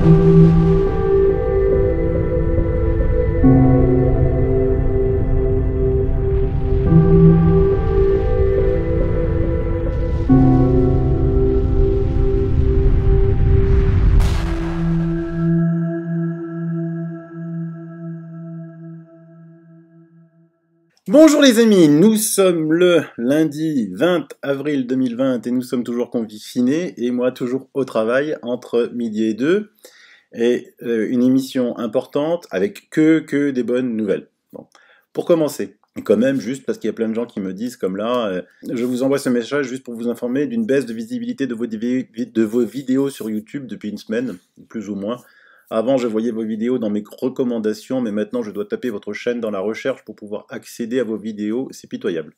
Bonjour les amis, nous sommes le lundi 20 avril 2020 et nous sommes toujours confinés et moi toujours au travail entre midi et 2 et une émission importante avec que des bonnes nouvelles. Bon. Pour commencer, quand même juste parce qu'il y a plein de gens qui me disent comme là, je vous envoie ce message juste pour vous informer d'une baisse de visibilité de vos vidéos sur YouTube depuis une semaine, plus ou moins. Avant, je voyais vos vidéos dans mes recommandations, mais maintenant, je dois taper votre chaîne dans la recherche pour pouvoir accéder à vos vidéos. C'est pitoyable.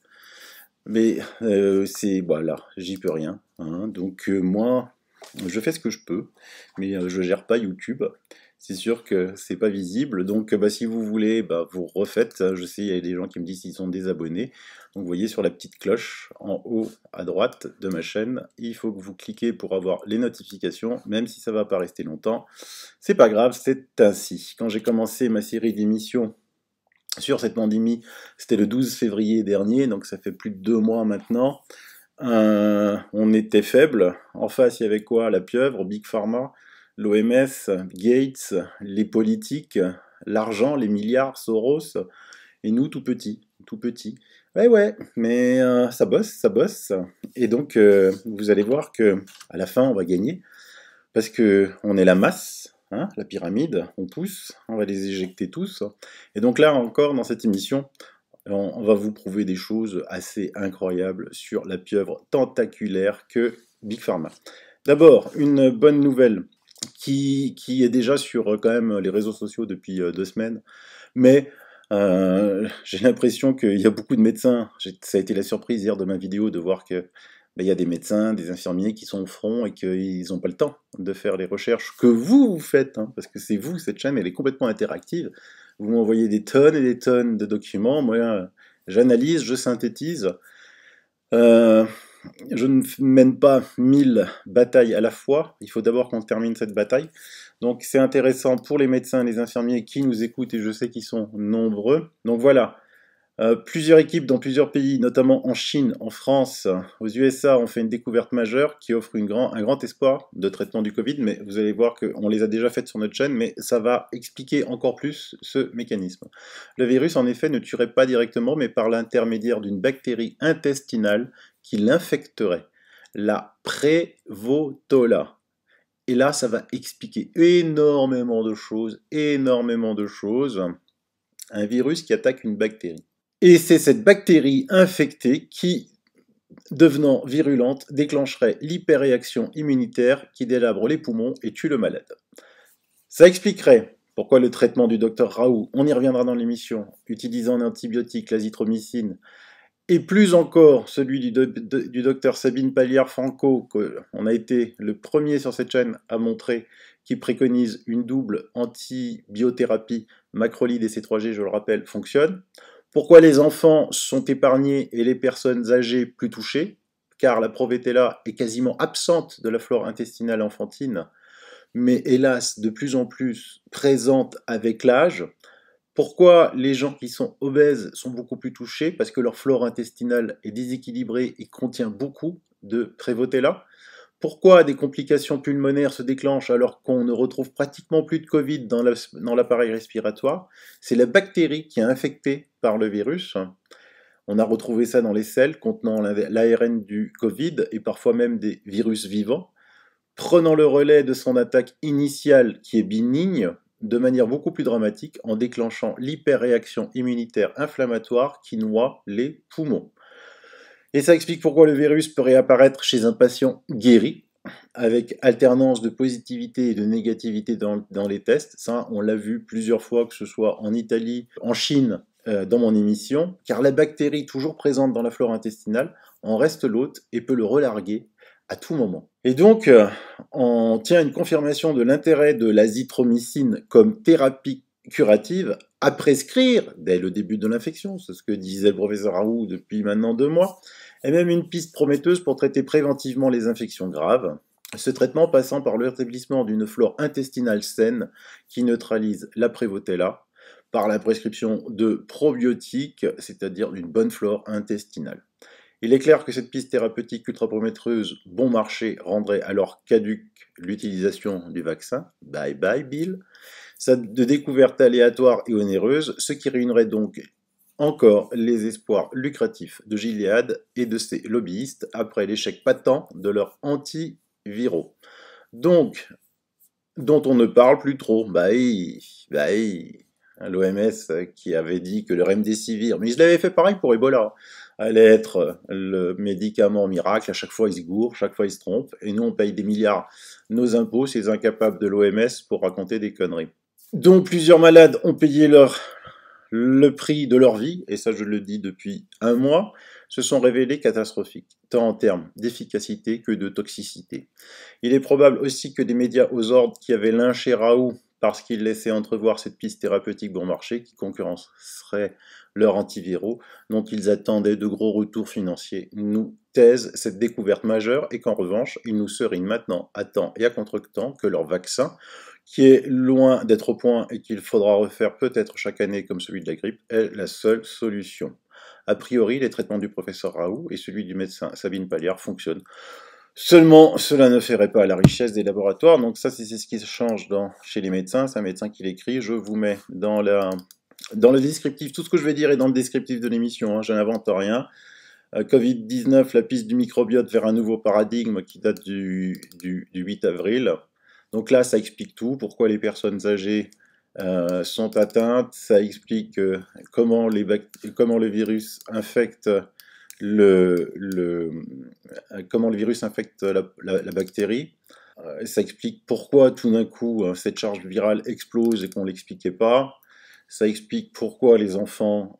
Mais voilà, j'y peux rien. Hein. Donc moi, je fais ce que je peux, mais je gère pas YouTube. C'est sûr que c'est pas visible. Donc si vous voulez, vous refaites. Je sais, il y a des gens qui me disent qu'ils sont désabonnés. Donc vous voyez sur la petite cloche en haut à droite de ma chaîne, il faut que vous cliquez pour avoir les notifications, même si ça va pas rester longtemps. C'est pas grave, c'est ainsi. Quand j'ai commencé ma série d'émissions sur cette pandémie, c'était le 12 février dernier, donc ça fait plus de 2 mois maintenant. On était faible. En face, il y avait quoi? La pieuvre, Big Pharma, l'OMS, Gates, les politiques, l'argent, les milliards, Soros, et nous tout petits, tout petits. Ouais, mais ça bosse. Et donc, vous allez voir que à la fin, on va gagner, parce que on est la masse, hein, la pyramide, on pousse, on va les éjecter tous. Et donc là encore, dans cette émission, on va vous prouver des choses assez incroyables sur la pieuvre tentaculaire que Big Pharma. D'abord, une bonne nouvelle qui est déjà sur quand même les réseaux sociaux depuis 2 semaines, mais j'ai l'impression qu'il y a beaucoup de médecins, ça a été la surprise hier de ma vidéo de voir que il y a des médecins, des infirmiers qui sont au front et qu'ils n'ont pas le temps de faire les recherches que vous faites, hein, parce que c'est vous, cette chaîne, elle est complètement interactive. Vous m'envoyez des tonnes et des tonnes de documents, moi j'analyse, je synthétise. Je ne mène pas 1000 batailles à la fois, il faut d'abord qu'on termine cette bataille. Donc c'est intéressant pour les médecins, les infirmiers qui nous écoutent, et je sais qu'ils sont nombreux. Donc voilà, plusieurs équipes dans plusieurs pays, notamment en Chine, en France, aux USA, ont fait une découverte majeure qui offre un grand espoir de traitement du Covid, mais vous allez voir qu'on les a déjà faites sur notre chaîne, mais ça va expliquer encore plus ce mécanisme. Le virus, en effet, ne tuerait pas directement, mais par l'intermédiaire d'une bactérie intestinale qui l'infecterait, la Prévotola. Et là, ça va expliquer énormément de choses. Un virus qui attaque une bactérie. Et c'est cette bactérie infectée qui, devenant virulente, déclencherait l'hyperréaction immunitaire qui délabre les poumons et tue le malade. Ça expliquerait pourquoi le traitement du docteur Raoult, on y reviendra dans l'émission, utilisant un antibiotique, l'azithromycine, et plus encore celui du docteur Sabine Pallière-Franco, qu'on a été le premier sur cette chaîne à montrer, qui préconise une double antibiothérapie, macrolide et C3G, je le rappelle, fonctionne. Pourquoi les enfants sont épargnés et les personnes âgées plus touchées? Car la Prevotella est quasiment absente de la flore intestinale enfantine, mais hélas de plus en plus présente avec l'âge. Pourquoi les gens qui sont obèses sont beaucoup plus touchés? Parce que leur flore intestinale est déséquilibrée et contient beaucoup de Prevotella. Pourquoi des complications pulmonaires se déclenchent alors qu'on ne retrouve pratiquement plus de Covid dans l'appareil respiratoire? C'est la bactérie qui est infectée par le virus. On a retrouvé ça dans les selles contenant l'ARN du Covid et parfois même des virus vivants, prenant le relais de son attaque initiale qui est bénigne, de manière beaucoup plus dramatique en déclenchant l'hyperréaction immunitaire inflammatoire qui noie les poumons. Et ça explique pourquoi le virus peut réapparaître chez un patient guéri, avec alternance de positivité et de négativité dans les tests. Ça, on l'a vu plusieurs fois, que ce soit en Italie, en Chine, dans mon émission, car la bactérie toujours présente dans la flore intestinale en reste l'hôte et peut le relarguer à tout moment. Et donc, on tient une confirmation de l'intérêt de l'azithromycine comme thérapie curative à prescrire dès le début de l'infection, c'est ce que disait le professeur Raoult depuis maintenant 2 mois, et même une piste prometteuse pour traiter préventivement les infections graves. Ce traitement passant par le rétablissement d'une flore intestinale saine qui neutralise la Prévotella, par la prescription de probiotiques, c'est-à-dire d'une bonne flore intestinale. Il est clair que cette piste thérapeutique ultra-prometteuse bon marché rendrait alors caduque l'utilisation du vaccin. Bye bye Bill. Ça de découverte aléatoire et onéreuse, ce qui réunirait donc encore les espoirs lucratifs de Gilead et de ses lobbyistes après l'échec patent de leurs antiviraux. Donc, dont on ne parle plus trop. L'OMS qui avait dit que le remdesivir, mais ils l'avaient fait pareil pour Ebola, allait être le médicament miracle. À chaque fois, ils se gourrent, chaque fois, ils se trompent. Et nous, on paye des milliards nos impôts, ces incapables de l'OMS, pour raconter des conneries. Donc, plusieurs malades ont payé le prix de leur vie, et ça, je le dis depuis un mois, se sont révélés catastrophiques, tant en termes d'efficacité que de toxicité. Il est probable aussi que des médias aux ordres qui avaient lynché Raoult parce qu'il laissait entrevoir cette piste thérapeutique bon marché qui concurrencerait leurs antiviraux, dont ils attendaient de gros retours financiers, nous taisent cette découverte majeure et qu'en revanche, ils nous serinent maintenant à temps et à contre-temps que leur vaccin, qui est loin d'être au point et qu'il faudra refaire peut-être chaque année comme celui de la grippe, est la seule solution. A priori, les traitements du professeur Raoult et celui du médecin Sabine Palliard fonctionnent. Seulement, cela ne ferait pas la richesse des laboratoires. Donc ça, c'est ce qui change chez les médecins. C'est un médecin qui l'écrit. Je vous mets dans le descriptif. Tout ce que je vais dire est dans le descriptif de l'émission. Je n'invente rien. Covid-19, la piste du microbiote vers un nouveau paradigme qui date du 8 avril. Donc là, ça explique tout. Pourquoi les personnes âgées sont atteintes. Ça explique comment le virus infecte comment le virus infecte la bactérie. Ça explique pourquoi tout d'un coup cette charge virale explose et qu'on ne l'expliquait pas. Ça explique pourquoi les enfants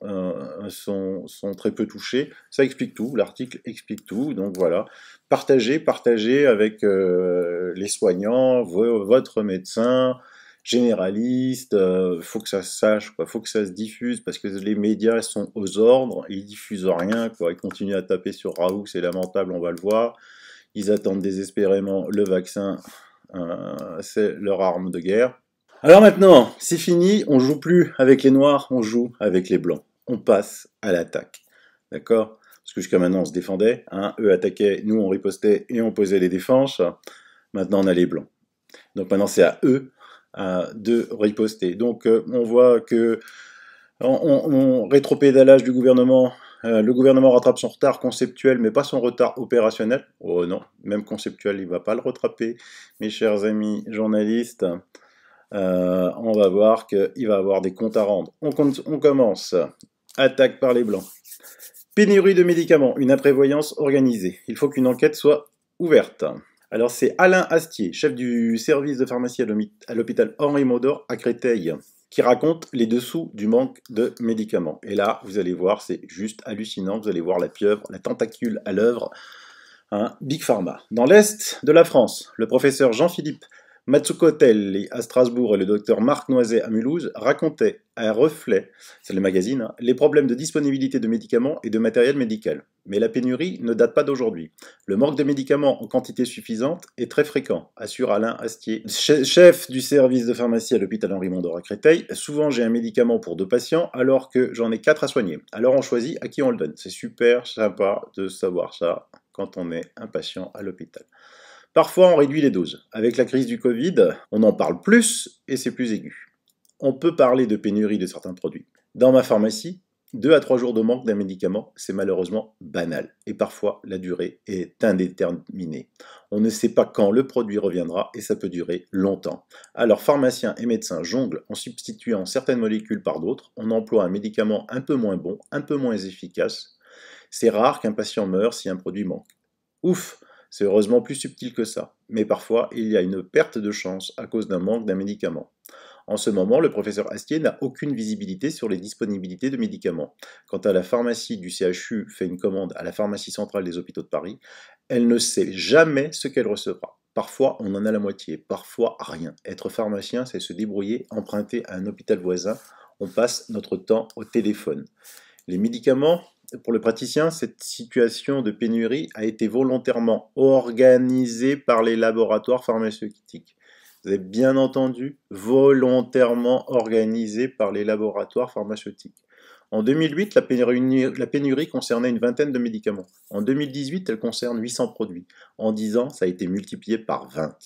sont très peu touchés. Ça explique tout, l'article explique tout. Donc voilà, partagez avec les soignants, votre médecin, généraliste, faut que ça se sache, quoi, faut que ça se diffuse, parce que les médias sont aux ordres, ils diffusent rien, quoi, ils continuent à taper sur Raoult, c'est lamentable, on va le voir, ils attendent désespérément le vaccin, c'est leur arme de guerre. Alors maintenant, c'est fini, on joue plus avec les noirs, on joue avec les blancs, on passe à l'attaque, d'accord? Parce que jusqu'à maintenant on se défendait, eux attaquaient, nous on ripostait et on posait les défenses, maintenant on a les blancs. Donc maintenant c'est à eux de riposter. Donc on voit que rétropédalage du gouvernement, le gouvernement rattrape son retard conceptuel, mais pas son retard opérationnel. Oh non, même conceptuel, il ne va pas le rattraper. Mes chers amis journalistes, on va voir qu'il va avoir des comptes à rendre. On commence. Attaque par les blancs. Pénurie de médicaments, une imprévoyance organisée. Il faut qu'une enquête soit ouverte. Alors c'est Alain Astier, chef du service de pharmacie à l'hôpital Henri Mondor à Créteil, qui raconte les dessous du manque de médicaments. Et là, vous allez voir, c'est juste hallucinant, vous allez voir la pieuvre, la tentacule à l'œuvre, Big Pharma. Dans l'Est de la France, le professeur Jean-Philippe Mazzucotelli à Strasbourg et le docteur Marc Noiset à Mulhouse racontaient à Reflet, c'est le magazine, les problèmes de disponibilité de médicaments et de matériel médical. Mais la pénurie ne date pas d'aujourd'hui. Le manque de médicaments en quantité suffisante est très fréquent, assure Alain Astier, chef du service de pharmacie à l'hôpital Henri Mondor à Créteil. Souvent j'ai un médicament pour 2 patients alors que j'en ai 4 à soigner. Alors on choisit à qui on le donne. C'est super sympa de savoir ça quand on est un patient à l'hôpital. Parfois, on réduit les doses. Avec la crise du Covid, on en parle plus et c'est plus aigu. On peut parler de pénurie de certains produits. Dans ma pharmacie, 2 à 3 jours de manque d'un médicament, c'est malheureusement banal. Et parfois, la durée est indéterminée. On ne sait pas quand le produit reviendra et ça peut durer longtemps. Alors, pharmaciens et médecins jonglent en substituant certaines molécules par d'autres. On emploie un médicament un peu moins bon, un peu moins efficace. C'est rare qu'un patient meure si un produit manque. Ouf! C'est heureusement plus subtil que ça, mais parfois il y a une perte de chance à cause d'un manque d'un médicament. En ce moment, le professeur Astier n'a aucune visibilité sur les disponibilités de médicaments. Quand la pharmacie du CHU fait une commande à la pharmacie centrale des hôpitaux de Paris, elle ne sait jamais ce qu'elle recevra. Parfois, on en a la moitié, parfois rien. Être pharmacien, c'est se débrouiller, emprunter à un hôpital voisin. On passe notre temps au téléphone. Les médicaments pour le praticien, cette situation de pénurie a été volontairement organisée par les laboratoires pharmaceutiques. Vous avez bien entendu, volontairement organisée par les laboratoires pharmaceutiques. En 2008, la pénurie concernait une vingtaine de médicaments. En 2018, elle concerne 800 produits. En 10 ans, ça a été multiplié par 20.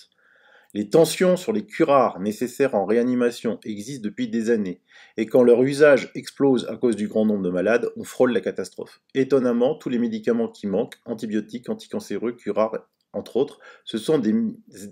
Les tensions sur les curares nécessaires en réanimation existent depuis des années, et quand leur usage explose à cause du grand nombre de malades, on frôle la catastrophe. Étonnamment, tous les médicaments qui manquent, antibiotiques, anticancéreux, curares, entre autres, ce sont des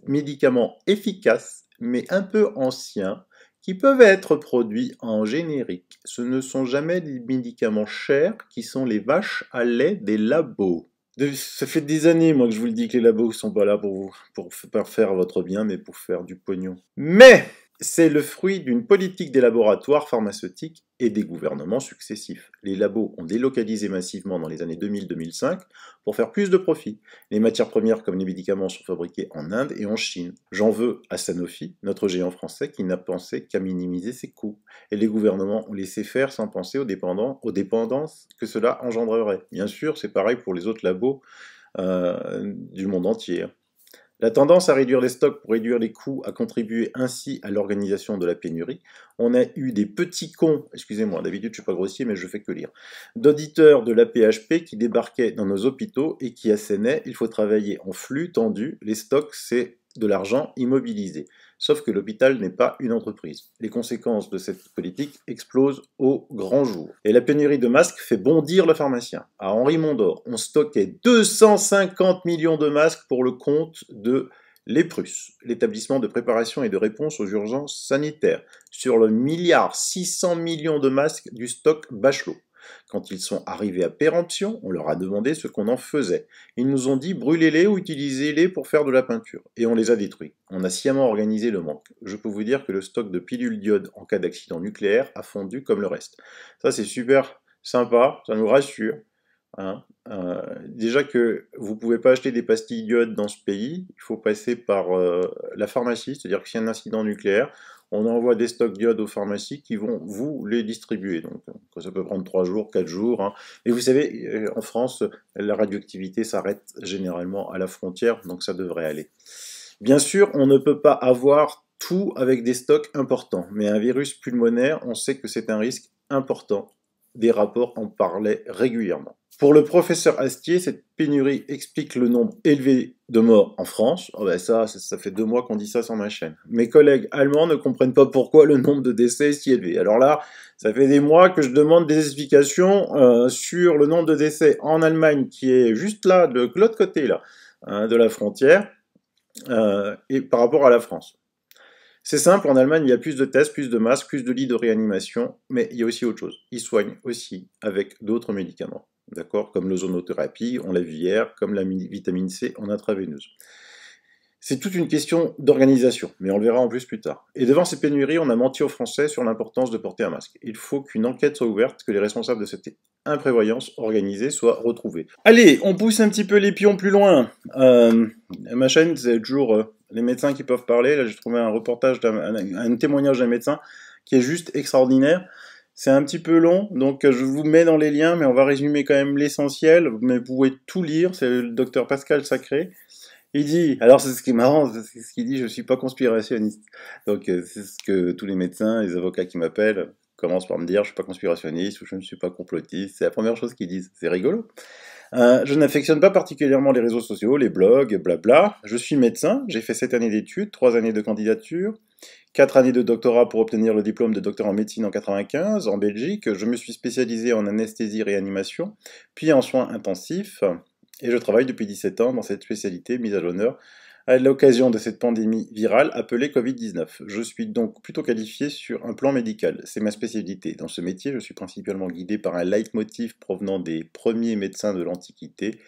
médicaments efficaces, mais un peu anciens, qui peuvent être produits en générique. Ce ne sont jamais des médicaments chers qui sont les vaches à lait des labos. Ça fait des années, moi, que je vous le dis que les labos ne sont pas là pour vous, pour faire votre bien, mais pour faire du pognon. Mais c'est le fruit d'une politique des laboratoires pharmaceutiques et des gouvernements successifs. Les labos ont délocalisé massivement dans les années 2000-2005 pour faire plus de profit. Les matières premières comme les médicaments sont fabriquées en Inde et en Chine. J'en veux à Sanofi, notre géant français, qui n'a pensé qu'à minimiser ses coûts. Et les gouvernements ont laissé faire sans penser aux dépendances que cela engendrerait. Bien sûr, c'est pareil pour les autres labos du monde entier. La tendance à réduire les stocks pour réduire les coûts a contribué ainsi à l'organisation de la pénurie. On a eu des petits cons, excusez-moi, d'habitude je suis pas grossier mais je fais que lire, d'auditeurs de la PHP qui débarquaient dans nos hôpitaux et qui assénaient « il faut travailler en flux tendu, les stocks c'est de l'argent immobilisé ». Sauf que l'hôpital n'est pas une entreprise. Les conséquences de cette politique explosent au grand jour. Et la pénurie de masques fait bondir le pharmacien. À Henri Mondor, on stockait 250 millions de masques pour le compte de l'EPRUS, l'établissement de préparation et de réponse aux urgences sanitaires, sur le 1,6 milliard de masques du stock Bachelot. Quand ils sont arrivés à péremption, on leur a demandé ce qu'on en faisait. Ils nous ont dit brûlez-les ou utilisez-les pour faire de la peinture. Et on les a détruits. On a sciemment organisé le manque. Je peux vous dire que le stock de pilules d'iode en cas d'accident nucléaire a fondu comme le reste. Ça c'est super sympa, ça nous rassure. Hein. Déjà que vous ne pouvez pas acheter des pastilles d'iode dans ce pays, il faut passer par la pharmacie, c'est-à-dire que s'il y a un incident nucléaire, on envoie des stocks d'iode aux pharmacies qui vont vous les distribuer. Donc ça peut prendre 3 jours, 4 jours. Hein. Et vous savez, en France, la radioactivité s'arrête généralement à la frontière, donc ça devrait aller. Bien sûr, on ne peut pas avoir tout avec des stocks importants, mais un virus pulmonaire, on sait que c'est un risque important. Des rapports en parlaient régulièrement. Pour le professeur Astier, cette pénurie explique le nombre élevé de morts en France. Oh ben ça fait 2 mois qu'on dit ça sur ma chaîne. Mes collègues allemands ne comprennent pas pourquoi le nombre de décès est si élevé. Alors là, ça fait des mois que je demande des explications sur le nombre de décès en Allemagne, qui est juste là, de l'autre côté là, de la frontière, et par rapport à la France. C'est simple, en Allemagne, il y a plus de tests, plus de masques, plus de lits de réanimation, mais il y a aussi autre chose. Ils soignent aussi avec d'autres médicaments, d'accord, comme l'ozonothérapie, on l'a vu hier, comme la vitamine C en intraveineuse. C'est toute une question d'organisation, mais on le verra en plus tard. Et devant ces pénuries, on a menti aux Français sur l'importance de porter un masque. Il faut qu'une enquête soit ouverte, que les responsables de cette imprévoyance organisée soient retrouvés. Allez, on pousse un petit peu les pions plus loin. Ma chaîne, c'est toujours les médecins qui peuvent parler. Là, j'ai trouvé un reportage, un témoignage d'un médecin qui est juste extraordinaire. C'est un petit peu long, donc je vous mets dans les liens, mais on va résumer quand même l'essentiel. Mais vous pouvez tout lire, c'est le docteur Pascal Sacré. Il dit, alors c'est ce qui est marrant, c'est ce qu'il dit, je suis pas conspirationniste. Donc c'est ce que tous les médecins, les avocats qui m'appellent commencent par me dire, je suis pas conspirationniste ou je ne suis pas complotiste. C'est la première chose qu'ils disent, c'est rigolo. Je n'affectionne pas particulièrement les réseaux sociaux, les blogs, blabla. Je suis médecin, j'ai fait 7 années d'études, 3 années de candidature, 4 années de doctorat pour obtenir le diplôme de docteur en médecine en 95 en Belgique. Je me suis spécialisé en anesthésie-réanimation, puis en soins intensifs. Et je travaille depuis 17 ans dans cette spécialité mise à l'honneur à l'occasion de cette pandémie virale appelée Covid-19. Je suis donc plutôt qualifié sur un plan médical. C'est ma spécialité. Dans ce métier, je suis principalement guidé par un leitmotiv provenant des premiers médecins de l'Antiquité,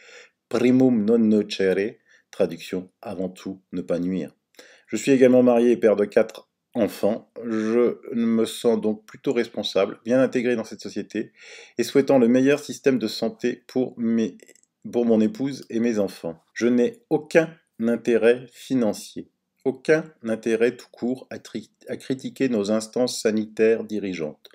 primum non nocere, traduction avant tout ne pas nuire. Je suis également marié et père de 4 enfants. Je me sens donc plutôt responsable, bien intégré dans cette société et souhaitant le meilleur système de santé pour mon épouse et mes enfants. Je n'ai aucun intérêt financier, aucun intérêt tout court à critiquer nos instances sanitaires dirigeantes.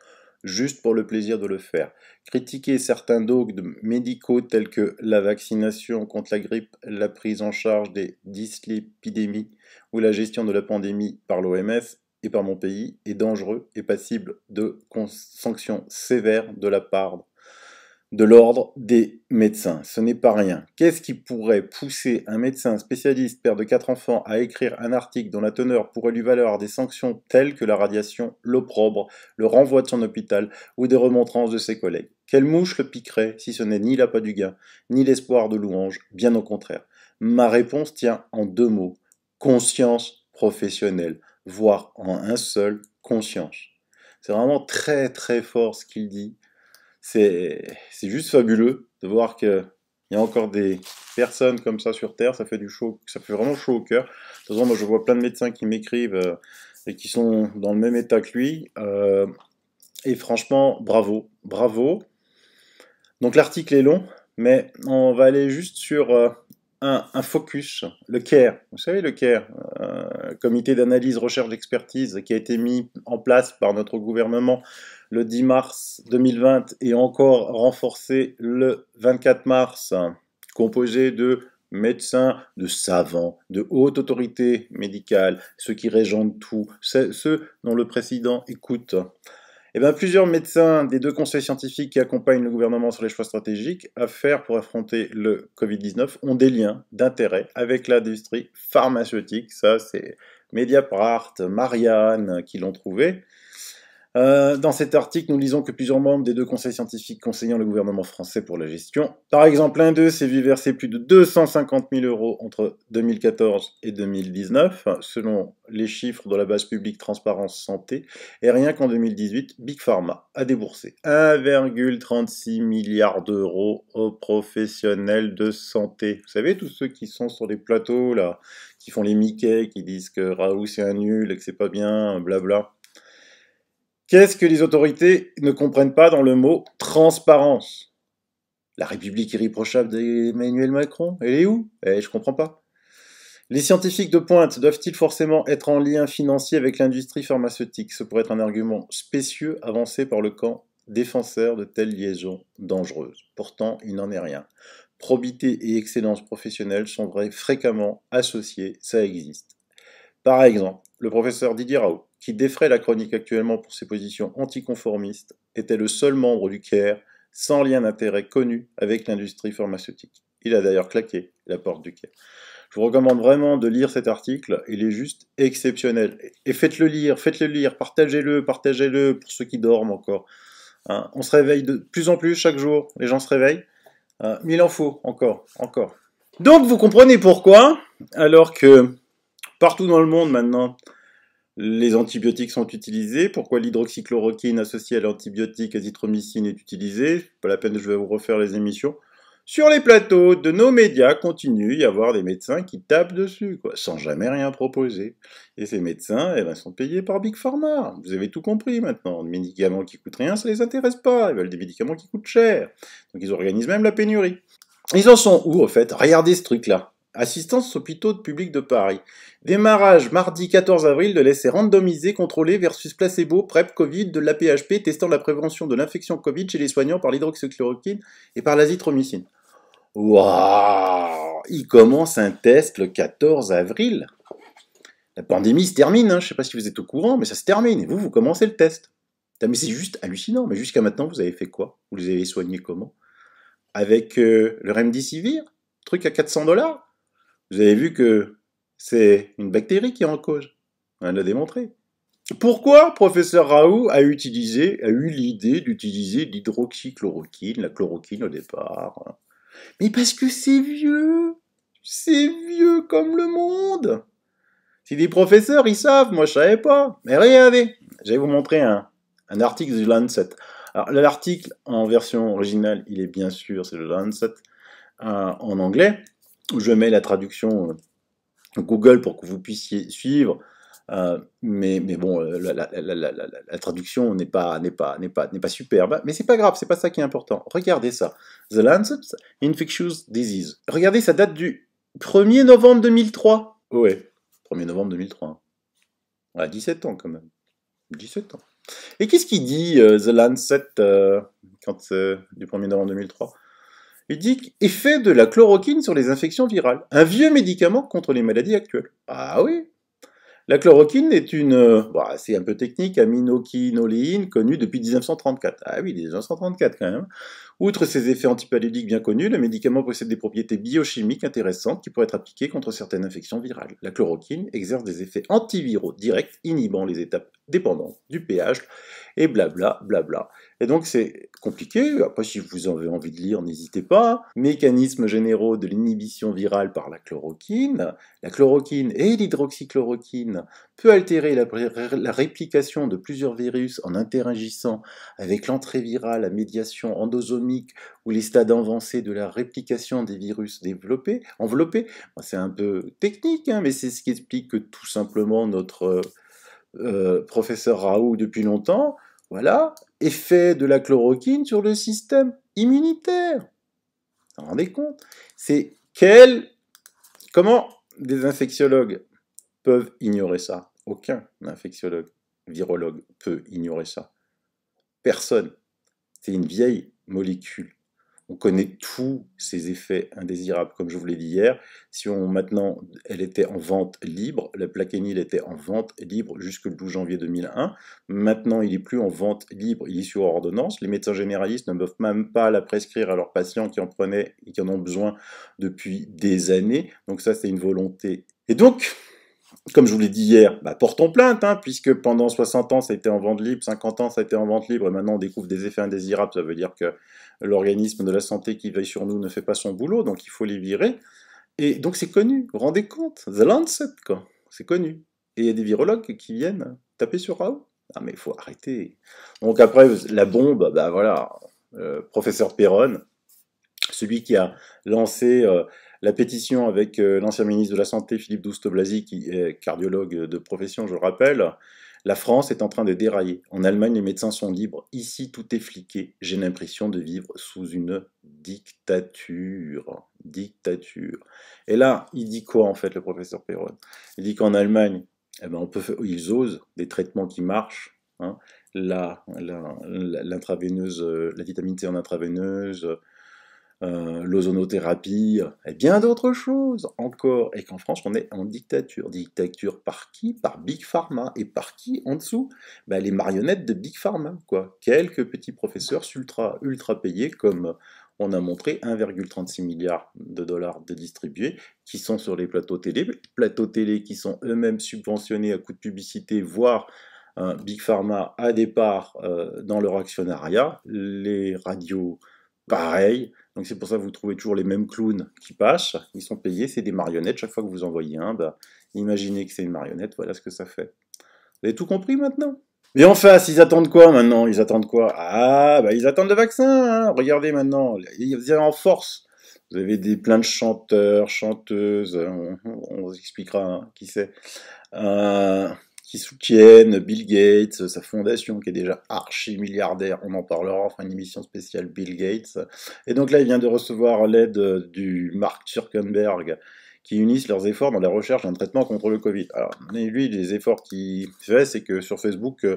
juste pour le plaisir de le faire. Critiquer certains dogmes médicaux tels que la vaccination contre la grippe, la prise en charge des dyslipidémies ou la gestion de la pandémie par l'OMS et par mon pays est dangereux et passible de sanctions sévères de la part de l'ordre des médecins. Ce n'est pas rien. Qu'est-ce qui pourrait pousser un médecin spécialiste, père de 4 enfants, à écrire un article dont la teneur pourrait lui valoir des sanctions telles que la radiation, l'opprobre, le renvoi de son hôpital ou des remontrances de ses collègues? Quelle mouche le piquerait si ce n'est ni l'appât du gain, ni l'espoir de louange, bien au contraire? Ma réponse tient en 2 mots. Conscience professionnelle, voire en un seul, conscience. C'est vraiment très très fort ce qu'il dit. C'est juste fabuleux de voir qu'il y a encore des personnes comme ça sur Terre, ça fait vraiment chaud au cœur. De toute façon, moi je vois plein de médecins qui m'écrivent et qui sont dans le même état que lui. Et franchement, bravo, bravo. Donc l'article est long, mais on va aller juste sur un focus, le CARE. Vous savez, le CARE, comité d'analyse, recherche, d'expertise, qui a été mis en place par notre gouvernement le 10 mars 2020 et encore renforcé le 24 mars, composé de médecins, de savants, de haute autorité médicale, ceux qui régent tout, ceux dont le président écoute. Eh bien, plusieurs médecins des 2 conseils scientifiques qui accompagnent le gouvernement sur les choix stratégiques à faire pour affronter le Covid-19 ont des liens d'intérêt avec l'industrie pharmaceutique. Ça, c'est Mediapart, Marianne qui l'ont trouvé. Dans cet article, nous lisons que plusieurs membres des 2 conseils scientifiques conseillant le gouvernement français pour la gestion, par exemple, l'un d'eux s'est vu verser plus de 250 000 € entre 2014 et 2019, selon les chiffres de la base publique Transparence Santé, et rien qu'en 2018, Big Pharma a déboursé 1,36 milliard d'euros aux professionnels de santé. Vous savez, tous ceux qui sont sur les plateaux, là, qui font les Mickey, qui disent que Raoult c'est un nul et que c'est pas bien, blabla. Qu'est-ce que les autorités ne comprennent pas dans le mot transparence? La République irréprochable d'Emmanuel Macron, elle est où? Je comprends pas. Les scientifiques de pointe doivent-ils forcément être en lien financier avec l'industrie pharmaceutique? Ce pourrait être un argument spécieux avancé par le camp défenseur de telles liaisons dangereuses. Pourtant, il n'en est rien. Probité et excellence professionnelle sont fréquemment associées, ça existe. Par exemple, le professeur Didier Raoult, qui défraie la chronique actuellement pour ses positions anticonformistes, était le seul membre du CARE sans lien d'intérêt connu avec l'industrie pharmaceutique. Il a d'ailleurs claqué la porte du CARE. Je vous recommande vraiment de lire cet article, il est juste exceptionnel. Et faites-le lire, partagez-le pour ceux qui dorment encore. Hein, on se réveille de plus en plus chaque jour, les gens se réveillent, mais il en faut encore. Donc vous comprenez pourquoi, alors que partout dans le monde maintenant, les antibiotiques sont utilisés. Pourquoi l'hydroxychloroquine associée à l'antibiotique azithromycine est utilisée? Pas la peine de je vais vous refaire les émissions. Sur les plateaux de nos médias, continue y avoir des médecins qui tapent dessus, quoi, sans jamais rien proposer. Et ces médecins, sont payés par Big Pharma. Vous avez tout compris maintenant. Des médicaments qui coûtent rien, ça les intéresse pas. Ils veulent des médicaments qui coûtent cher. Donc ils organisent même la pénurie. Ils en sont où, au fait? Regardez ce truc-là. Assistance aux hôpitaux publics de Paris. Démarrage mardi 14 avril de l'essai randomisé contrôlé versus placebo PrEP Covid de l'APHP testant la prévention de l'infection Covid chez les soignants par l'hydroxychloroquine et par l'azithromycine. Waouh! Il commence un test le 14 avril. La pandémie se termine, hein. Je ne sais pas si vous êtes au courant, mais ça se termine. Et vous commencez le test. Mais c'est juste hallucinant. Mais jusqu'à maintenant, vous avez fait quoi? Vous les avez soignés comment? Avec le Remdesivir? Truc à $400? Vous avez vu que c'est une bactérie qui est en cause. On l'a démontré. Pourquoi professeur Raoult a eu l'idée d'utiliser l'hydroxychloroquine, la chloroquine au départ? Mais parce que c'est vieux. C'est vieux comme le monde. Si des professeurs, ils savent, moi je savais pas. Mais regardez, je vais vous montrer un article du Lancet. Alors l'article en version originale, il est bien sûr, c'est le Lancet, en anglais. Je mets la traduction Google pour que vous puissiez suivre, mais bon, la traduction n'est pas superbe, mais c'est pas grave, c'est pas ça qui est important. Regardez ça, The Lancet Infectious Disease. Regardez, ça date du 1er novembre 2003. Ouais, 1er novembre 2003. 17 ans quand même. 17 ans. Et qu'est-ce qu'il dit, The Lancet, du 1er novembre 2003? Il dit effet de la chloroquine sur les infections virales. Un vieux médicament contre les maladies actuelles. Ah oui. La chloroquine est c'est un peu technique, aminoquinoléine connue depuis 1934. Ah oui, 1934 quand même. Outre ses effets antipaludiques bien connus, le médicament possède des propriétés biochimiques intéressantes qui pourraient être appliquées contre certaines infections virales. La chloroquine exerce des effets antiviraux directs, inhibant les étapes dépendantes du pH, et blabla, blabla. Et donc c'est compliqué, après si vous avez envie de lire, n'hésitez pas. Mécanismes généraux de l'inhibition virale par la chloroquine. La chloroquine et l'hydroxychloroquine peut altérer la réplication de plusieurs virus en interagissant avec l'entrée virale à médiation endosomique ou les stades avancés de la réplication des virus enveloppés. C'est un peu technique, hein, mais c'est ce qui explique que tout simplement notre professeur Raoult depuis longtemps, voilà, effet de la chloroquine sur le système immunitaire. Vous vous rendez compte? C'est comment des infectiologues peuvent ignorer ça? Aucun infectiologue, virologue peut ignorer ça. Personne. C'est une vieille molécule. On connaît tous ses effets indésirables, comme je vous l'ai dit hier. Si maintenant, elle était en vente libre, la plaquenil était en vente libre jusqu'au 12 janvier 2001. Maintenant, il n'est plus en vente libre, il est sur ordonnance. Les médecins généralistes ne peuvent même pas la prescrire à leurs patients qui en prenaient et qui en ont besoin depuis des années. Donc ça, c'est une volonté. Et donc, comme je vous l'ai dit hier, portons plainte, hein, puisque pendant 60 ans ça a été en vente libre, 50 ans ça a été en vente libre, et maintenant on découvre des effets indésirables, ça veut dire que l'organisme de la santé qui veille sur nous ne fait pas son boulot, donc il faut les virer. Et donc c'est connu, vous vous rendez compte? The Lancet, quoi, c'est connu. Et il y a des virologues qui viennent taper sur Raoult. Ah mais il faut arrêter. Donc après, la bombe, voilà, professeur Perron, celui qui a lancé la pétition avec l'ancien ministre de la Santé, Philippe Douste-Blazy, qui est cardiologue de profession, je le rappelle. La France est en train de dérailler. En Allemagne, les médecins sont libres. Ici, tout est fliqué. J'ai l'impression de vivre sous une dictature. Dictature. Et là, il dit quoi, en fait, le professeur Perron? Il dit qu'en Allemagne, ils osent des traitements qui marchent. Hein, l'intraveineuse, la vitamine C en intraveineuse, l'ozonothérapie, et bien d'autres choses encore. Et qu'en France, on est en dictature. Dictature par qui? Par Big Pharma. Et par qui en dessous? Les marionnettes de Big Pharma, quoi. Quelques petits professeurs ultra payés, comme on a montré 1,36 milliard de dollars de distribués, qui sont sur les plateaux télé qui sont eux-mêmes subventionnés à coût de publicité, voire Big Pharma a des parts dans leur actionnariat, les radios pareil. Donc c'est pour ça que vous trouvez toujours les mêmes clowns qui passent. Ils sont payés, c'est des marionnettes. Chaque fois que vous envoyez un, imaginez que c'est une marionnette, voilà ce que ça fait. Vous avez tout compris maintenant? Mais en face, ils attendent quoi maintenant? Ils attendent quoi? Ah, ils attendent le vaccin, hein. Regardez maintenant, ils viennent en force. Vous avez plein de chanteurs, chanteuses, on vous expliquera qui c'est, qui soutiennent Bill Gates, sa fondation qui est déjà archi-milliardaire, on en parlera, on fera une émission spéciale Bill Gates. Et donc là, il vient de recevoir l'aide du Mark Zuckerberg, qui unissent leurs efforts dans la recherche d'un traitement contre le Covid. Alors, lui, les efforts qu'il fait, c'est que sur Facebook,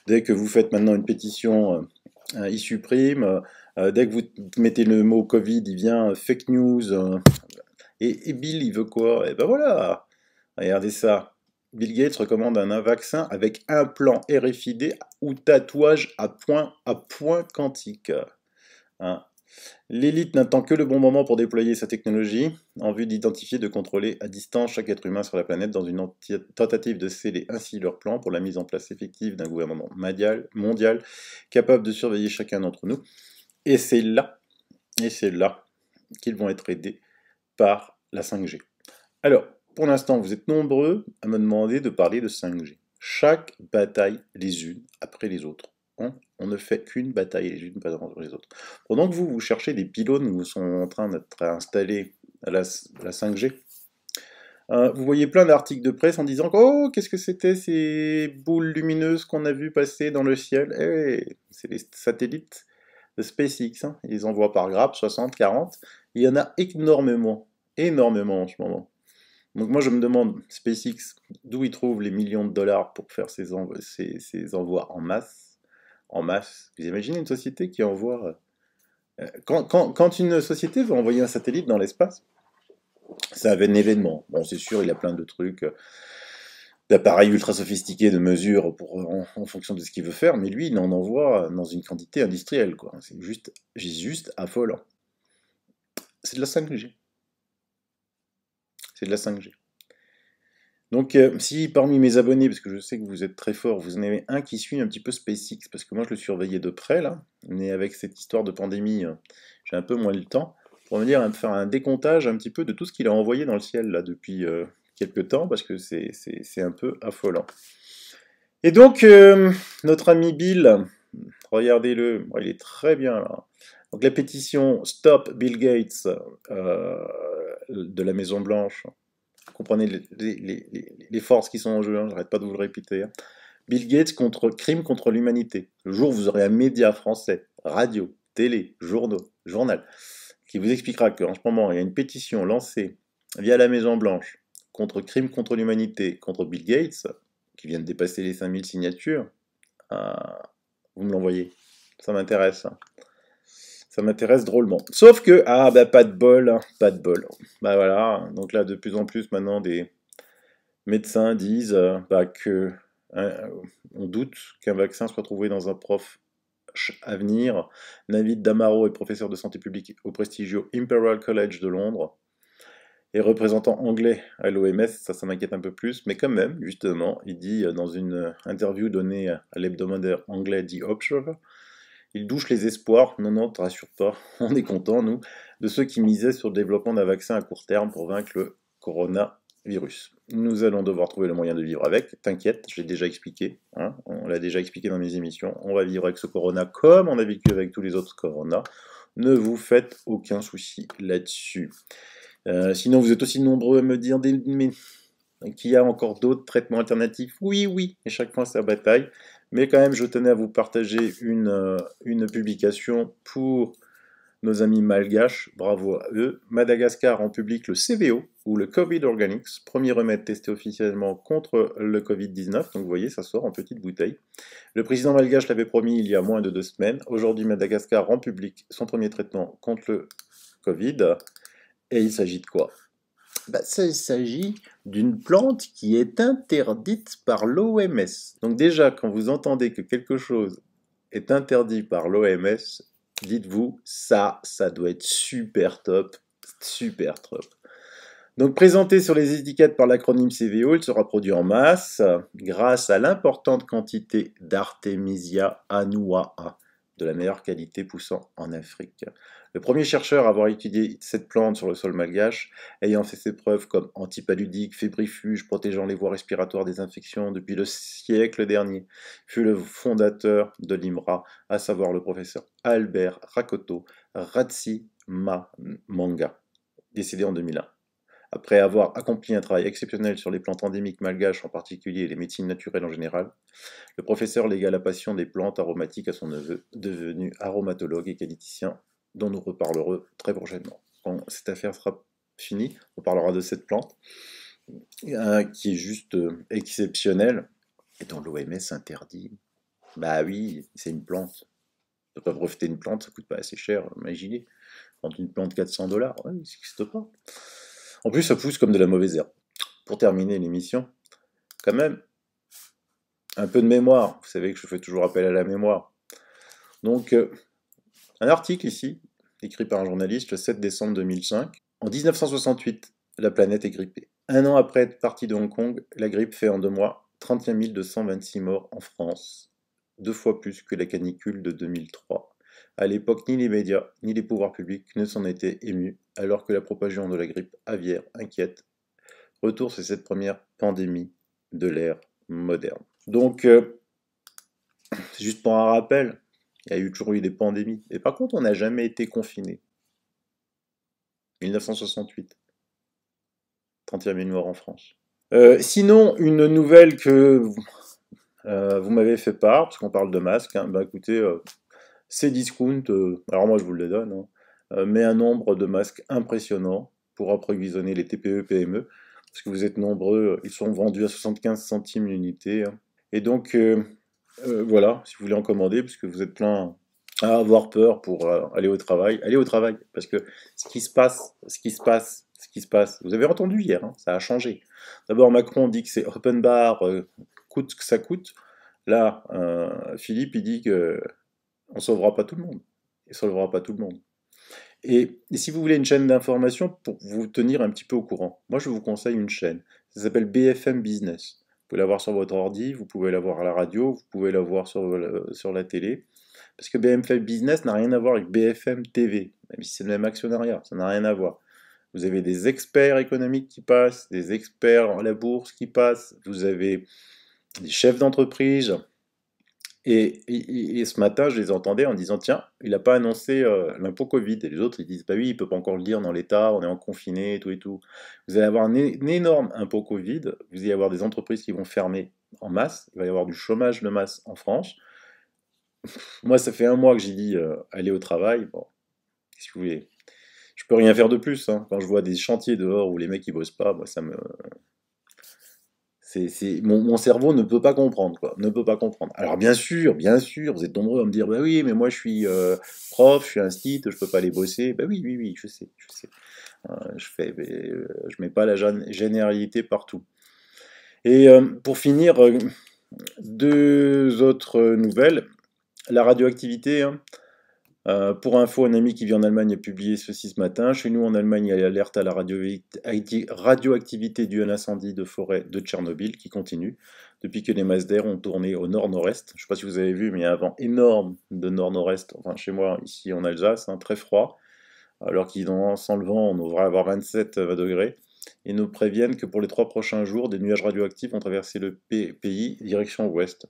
dès que vous faites maintenant une pétition, il supprime, dès que vous mettez le mot Covid, il vient fake news, et Bill, il veut quoi? Et ben voilà, regardez ça. Bill Gates recommande un vaccin avec implant RFID ou tatouage à point quantique. Hein. L'élite n'attend que le bon moment pour déployer sa technologie en vue d'identifier et de contrôler à distance chaque être humain sur la planète dans une tentative de sceller ainsi leur plan pour la mise en place effective d'un gouvernement mondial capable de surveiller chacun d'entre nous. Et c'est là qu'ils vont être aidés par la 5G. Alors, pour l'instant, vous êtes nombreux à me demander de parler de 5G. Chaque bataille les unes après les autres. On ne fait qu'une bataille les unes après les autres. Pendant que vous cherchez des pylônes où sont en train d'être installés à la 5G, vous voyez plein d'articles de presse en disant « Oh, qu'est-ce que c'était ces boules lumineuses qu'on a vues passer dans le ciel ?» C'est les satellites de SpaceX. Hein. Ils les envoient par grappe, 60, 40. Il y en a énormément en ce moment. Donc moi je me demande, SpaceX, d'où ils trouvent les millions de dollars pour faire ces envois en masse. en masse. Vous imaginez une société qui envoie... quand une société veut envoyer un satellite dans l'espace, c'est un événement. Bon, c'est sûr, il a plein de trucs, d'appareils ultra sophistiqués, de mesures en fonction de ce qu'il veut faire, mais lui, il en envoie dans une quantité industrielle, quoi. C'est juste affolant. C'est de la 5G. C'est de la 5G. Donc, si parmi mes abonnés, parce que je sais que vous êtes très forts, vous en avez un qui suit un petit peu SpaceX, parce que moi je le surveillais de près, là, mais avec cette histoire de pandémie, j'ai un peu moins le temps, pour me dire, faire un décomptage un petit peu de tout ce qu'il a envoyé dans le ciel, là, depuis quelques temps, parce que c'est un peu affolant. Et donc, notre ami Bill, regardez-le, il est très bien, là. Donc la pétition Stop Bill Gates de la Maison Blanche. Vous comprenez les forces qui sont en jeu, hein, j'arrête pas de vous le répéter. Hein. Bill Gates contre crime contre l'humanité. Le jour où vous aurez un média français, radio, télé, journaux, journal, qui vous expliquera qu'en ce moment, il y a une pétition lancée via la Maison Blanche contre crime contre l'humanité, contre Bill Gates, qui vient de dépasser les 5000 signatures, vous me l'envoyez. Ça m'intéresse. Hein. Ça m'intéresse drôlement. Sauf que, pas de bol, hein, pas de bol. Bah voilà, donc là, de plus en plus, maintenant, des médecins disent que on doute qu'un vaccin soit trouvé dans un proche avenir. Navid Damaro est professeur de santé publique au prestigieux Imperial College de Londres et représentant anglais à l'OMS, ça m'inquiète un peu plus, mais quand même, justement, il dit dans une interview donnée à l'hebdomadaire anglais The Observer, il douche les espoirs, non, te rassure pas, on est content, nous, de ceux qui misaient sur le développement d'un vaccin à court terme pour vaincre le coronavirus. Nous allons devoir trouver le moyen de vivre avec, t'inquiète, je l'ai déjà expliqué, hein, on l'a déjà expliqué dans mes émissions, on va vivre avec ce corona comme on a vécu avec tous les autres coronas, ne vous faites aucun souci là-dessus. Sinon, vous êtes aussi nombreux à me dire qu'il y a encore d'autres traitements alternatifs. Oui, et chaque fois sa bataille. Mais quand même, je tenais à vous partager une publication pour nos amis malgaches. Bravo à eux. Madagascar en public le CVO, ou le Covid Organics, premier remède testé officiellement contre le Covid-19. Donc vous voyez, ça sort en petite bouteille. Le président malgache l'avait promis il y a moins de 2 semaines. Aujourd'hui, Madagascar rend public son premier traitement contre le Covid. Et il s'agit de quoi? Il s'agit d'une plante qui est interdite par l'OMS. Donc déjà, quand vous entendez que quelque chose est interdit par l'OMS, dites-vous, ça doit être super top, super top. Donc présenté sur les étiquettes par l'acronyme CVO, il sera produit en masse grâce à l'importante quantité d'Artemisia annua, de la meilleure qualité poussant en Afrique. Le premier chercheur à avoir étudié cette plante sur le sol malgache, ayant fait ses preuves comme antipaludique, fébrifuge, protégeant les voies respiratoires des infections depuis le siècle dernier, fut le fondateur de l'IMRA, à savoir le professeur Albert Rakoto Ratsimamanga, décédé en 2001. Après avoir accompli un travail exceptionnel sur les plantes endémiques malgaches en particulier et les médecines naturelles en général, le professeur légua la passion des plantes aromatiques à son neveu, devenu aromatologue et qualiticien, dont nous reparlerons très prochainement. Quand cette affaire sera finie, on parlera de cette plante, qui est juste exceptionnelle, et dont l'OMS interdit. Bah oui, c'est une plante. On ne peut pas breveter une plante, ça coûte pas assez cher, imaginez. Quand une plante 400 $, ouais, ça n'existe pas. En plus, ça pousse comme de la mauvaise herbe. Pour terminer l'émission, quand même, un peu de mémoire. Vous savez que je fais toujours appel à la mémoire. Donc, un article ici, écrit par un journaliste le 7 décembre 2005. En 1968, la planète est grippée. Un an après être partie de Hong Kong, la grippe fait en 2 mois 31 226 morts en France. 2 fois plus que la canicule de 2003. À l'époque, ni les médias, ni les pouvoirs publics ne s'en étaient émus, alors que la propagation de la grippe aviaire inquiète. Retour sur cette première pandémie de l'ère moderne. Donc, c'est juste pour un rappel, il y a toujours eu des pandémies. Et par contre, on n'a jamais été confiné. 1968. 31 000 morts en France. Sinon, une nouvelle que vous m'avez fait part, parce qu'on parle de masques, hein, écoutez, Cdiscount, alors moi je vous le donne, hein, met un nombre de masques impressionnant pour approvisionner les TPE-PME, parce que vous êtes nombreux, ils sont vendus à 75 centimes l'unité. Hein. Et donc, Voilà, si vous voulez en commander, parce que vous êtes plein à avoir peur pour allez au travail, parce que ce qui se passe, vous avez entendu hier, hein, ça a changé. D'abord, Macron dit que c'est open bar, coûte ce que ça coûte. Là, Philippe, il dit que on sauvera pas tout le monde. Il sauvera pas tout le monde. Et si vous voulez une chaîne d'information pour vous tenir un petit peu au courant, moi je vous conseille une chaîne. Ça s'appelle BFM Business. Vous pouvez la voir sur votre ordi, vous pouvez la voir à la radio, vous pouvez la voir sur la télé. Parce que BFM Business n'a rien à voir avec BFM TV, même si c'est le même actionnariat, ça n'a rien à voir. Vous avez des experts économiques qui passent, des experts à la bourse qui passent, vous avez des chefs d'entreprise, et ce matin, je les entendais en disant, tiens, il n'a pas annoncé l'impôt Covid. Et les autres, ils disent, bah oui, il peut pas encore le dire dans l'État, on est en confiné, et tout et tout. Vous allez avoir un énorme impôt Covid, vous allez avoir des entreprises qui vont fermer en masse, il va y avoir du chômage de masse en France. Moi, ça fait un mois que j'ai dit, aller au travail. Bon, si vous voulez, je peux rien faire de plus, hein. Quand je vois des chantiers dehors où les mecs ils bossent pas, moi ça me, mon cerveau ne peut pas comprendre, quoi. Ne peut pas comprendre. Alors bien sûr, vous êtes nombreux à me dire, bah oui, mais moi je suis prof, je suis un site, je peux pas aller bosser. Bah oui, oui, oui, je sais, je sais. Je mets pas la généralité partout. Et pour finir, deux autres nouvelles. La radioactivité, hein. Pour info, un ami qui vit en Allemagne a publié ceci ce matin. Chez nous, en Allemagne, il y a l'alerte à la radioactivité due à l'incendie de forêt de Tchernobyl qui continue depuis que les masses d'air ont tourné au nord-nord-est. Je ne sais pas si vous avez vu, mais il y a un vent énorme de nord-nord-est, enfin chez moi, ici en Alsace, hein, très froid, alors sans le vent, on devrait avoir 27 degrés. Ils nous préviennent que pour les 3 prochains jours, des nuages radioactifs vont traverser le pays direction ouest.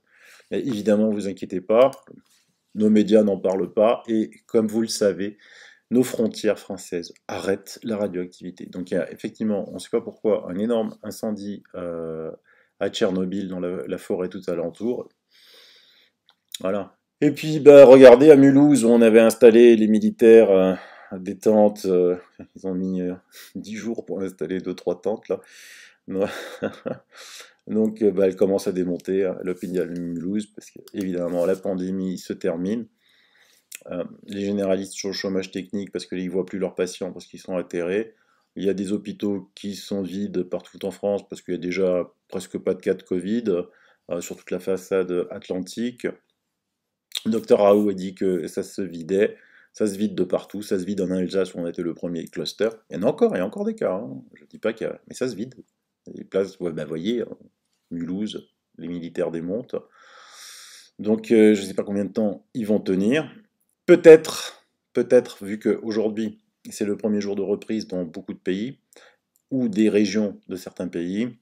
Mais évidemment, ne vous inquiétez pas, nos médias n'en parlent pas, et comme vous le savez, nos frontières françaises arrêtent la radioactivité. Donc il y a effectivement, on ne sait pas pourquoi, un énorme incendie à Tchernobyl, dans la forêt tout alentour. Voilà. Et puis, bah, regardez, à Mulhouse, où on avait installé les militaires des tentes, ils ont mis 10 jours pour installer deux trois tentes, là. Donc, bah, elle commence à démonter, hein, l'hôpital de Mulhouse, parce que, évidemment, la pandémie se termine. Les généralistes sont au chômage technique parce qu'ils ne voient plus leurs patients, parce qu'ils sont atterrés. Il y a des hôpitaux qui sont vides partout en France parce qu'il y a déjà presque pas de cas de Covid sur toute la façade atlantique. Docteur Raoult a dit que ça se vidait, ça se vide de partout, ça se vide en Alsace où on était le premier cluster. Il y a encore des cas, hein. Je ne dis pas qu'il y a, mais ça se vide. Les places, ouais, bah, voyez, Mulhouse, les militaires démontent. Donc je ne sais pas combien de temps ils vont tenir. Peut-être, vu qu'aujourd'hui, c'est le premier jour de reprise dans beaucoup de pays, ou des régions de certains pays,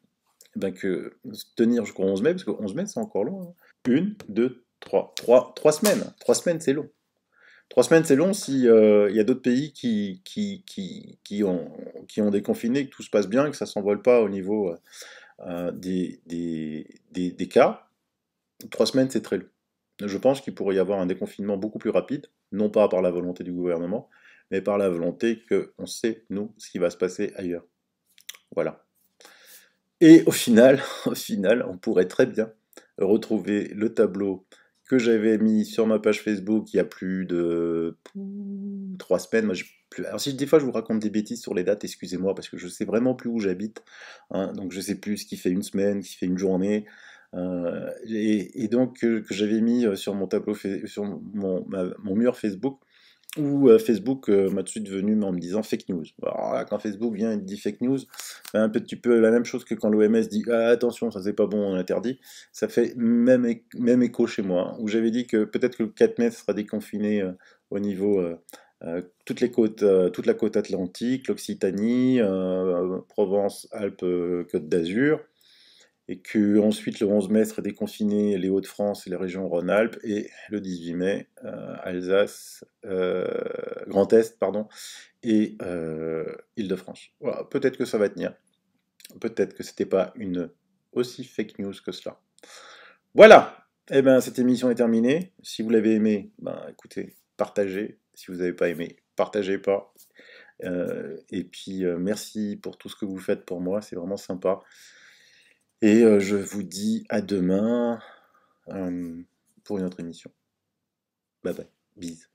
eh ben que tenir jusqu'au 11 mai, parce que 11 mai, c'est encore long, hein. Une, deux, trois semaines. 3 semaines, c'est long. 3 semaines, c'est long si il y a d'autres pays qui ont déconfiné, que tout se passe bien, que ça ne s'envole pas au niveau des cas. 3 semaines, c'est très long. Je pense qu'il pourrait y avoir un déconfinement beaucoup plus rapide, non pas par la volonté du gouvernement, mais par la volonté qu'on sait, nous, ce qui va se passer ailleurs. Voilà. Et au final, au final, on pourrait très bien retrouver le tableau que j'avais mis sur ma page Facebook il y a plus de 3 semaines. Moi, alors si des fois je vous raconte des bêtises sur les dates, excusez-moi, parce que je sais vraiment plus où j'habite, hein, donc je sais plus ce qui fait une semaine, ce qui fait une journée. Et donc que j'avais mis sur mon tableau, sur mon mur Facebook, où Facebook m'a tout de suite venu en me disant fake news. Alors là, quand Facebook vient et te dit fake news, c'est un petit peu la même chose que quand l'OMS dit ah, attention, ça c'est pas bon, on interdit. Ça fait même écho chez moi, hein, où j'avais dit que peut-être que le 4 mai sera déconfiné au niveau toute la côte atlantique, l'Occitanie, Provence, Alpes, Côte d'Azur, et que ensuite le 11 mai serait déconfiné les Hauts-de-France et les régions Rhône-Alpes, et le 18 mai, Alsace, Grand Est, pardon, et Île-de-France. Voilà, peut-être que ça va tenir, peut-être que c'était pas une aussi fake news que cela. Voilà, eh ben cette émission est terminée. Si vous l'avez aimé, ben écoutez, partagez. Si vous n'avez pas aimé, partagez pas. Et puis merci pour tout ce que vous faites pour moi, c'est vraiment sympa. Et je vous dis à demain. pour une autre émission. Bye bye, bise.